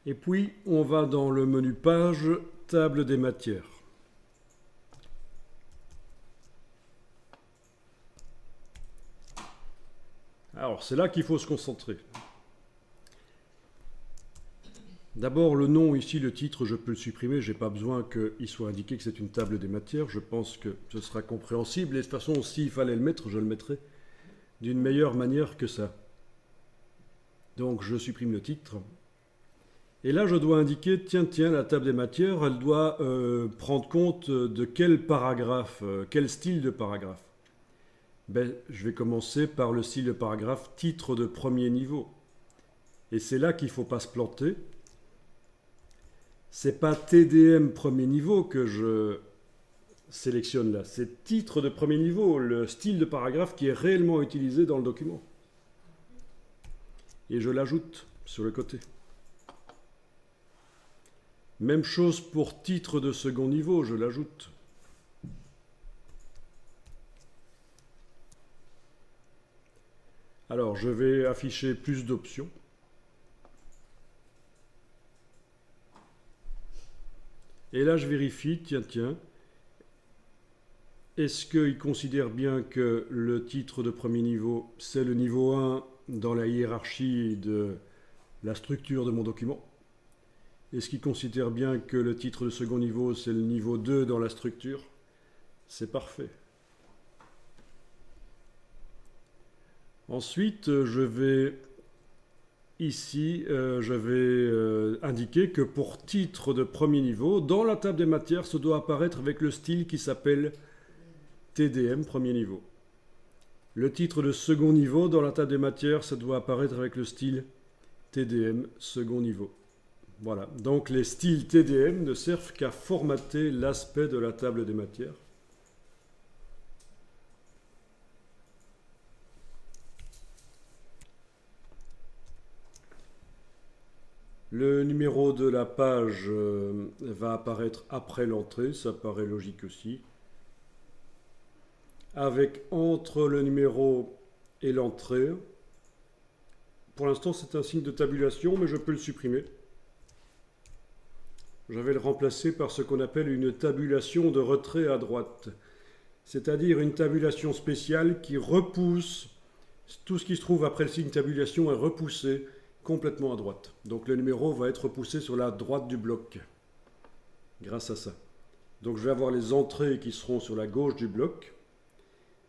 Et puis, on va dans le menu Page, Table des matières. Alors, c'est là qu'il faut se concentrer. D'abord, le nom ici, le titre, je peux le supprimer. Je n'ai pas besoin qu'il soit indiqué que c'est une table des matières. Je pense que ce sera compréhensible. Et de toute façon, s'il fallait le mettre, je le mettrai d'une meilleure manière que ça. Donc, je supprime le titre. Et là, je dois indiquer, tiens, la table des matières, elle doit prendre compte de quel paragraphe, quel style de paragraphe. Ben, je vais commencer par le style de paragraphe titre de premier niveau. Et c'est là qu'il ne faut pas se planter. C'est pas TDM premier niveau que je sélectionne là, c'est titre de premier niveau, le style de paragraphe qui est réellement utilisé dans le document. Et je l'ajoute sur le côté. Même chose pour titre de second niveau, je l'ajoute. Alors, je vais afficher plus d'options. Et là, je vérifie, tiens, est-ce qu'il considère bien que le titre de premier niveau, c'est le niveau 1 dans la hiérarchie de la structure de mon document? Est-ce qu'il considère bien que le titre de second niveau, c'est le niveau 2 dans la structure? C'est parfait. Ensuite, je vais ici, indiquer que pour titre de premier niveau, dans la table des matières, ça doit apparaître avec le style qui s'appelle TDM premier niveau. Le titre de second niveau, dans la table des matières, ça doit apparaître avec le style TDM second niveau. Voilà, donc les styles TDM ne servent qu'à formater l'aspect de la table des matières. Le numéro de la page va apparaître après l'entrée, ça paraît logique aussi. Avec entre le numéro et l'entrée, pour l'instant c'est un signe de tabulation, mais je peux le supprimer. Je vais le remplacer par ce qu'on appelle une tabulation de retrait à droite. C'est-à-dire une tabulation spéciale qui repousse, tout ce qui se trouve après le signe tabulation est repoussé complètement à droite. Donc le numéro va être repoussé sur la droite du bloc, grâce à ça. Donc je vais avoir les entrées qui seront sur la gauche du bloc,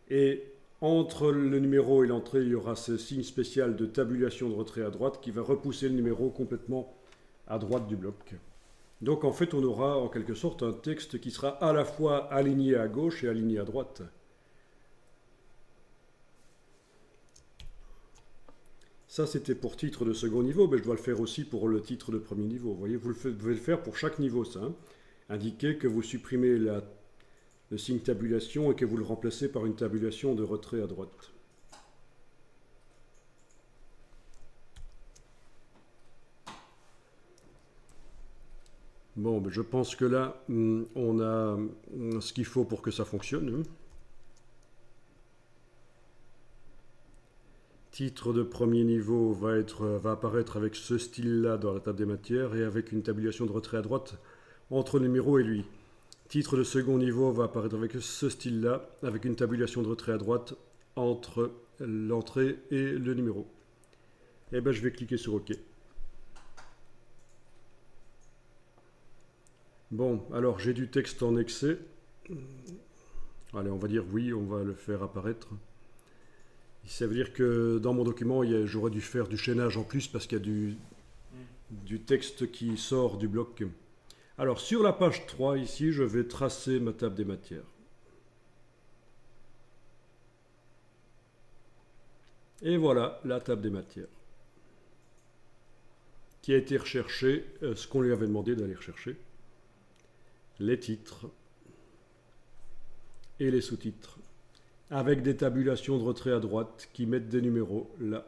et entre le numéro et l'entrée, il y aura ce signe spécial de tabulation de retrait à droite qui va repousser le numéro complètement à droite du bloc. Donc en fait, on aura en quelque sorte un texte qui sera à la fois aligné à gauche et aligné à droite. Ça, c'était pour titre de second niveau, mais je dois le faire aussi pour le titre de premier niveau. Vous voyez, vous devez le faire pour chaque niveau, ça. Hein. Indiquez que vous supprimez le signe tabulation et que vous le remplacez par une tabulation de retrait à droite. Bon, ben je pense que là, on a ce qu'il faut pour que ça fonctionne. Titre de premier niveau va apparaître avec ce style-là dans la table des matières et avec une tabulation de retrait à droite entre le numéro et lui. Titre de second niveau va apparaître avec ce style-là, avec une tabulation de retrait à droite entre l'entrée et le numéro. Et bien je vais cliquer sur OK. Bon, alors j'ai du texte en excès. Allez, on va dire oui, on va le faire apparaître. Ça veut dire que dans mon document, j'aurais dû faire du chaînage en plus parce qu'il y a du texte qui sort du bloc. Alors, sur la page 3, ici, je vais tracer ma table des matières. Et voilà la table des matières qui a été recherchée, ce qu'on lui avait demandé d'aller rechercher. Les titres et les sous-titres, avec des tabulations de retrait à droite qui mettent des numéros là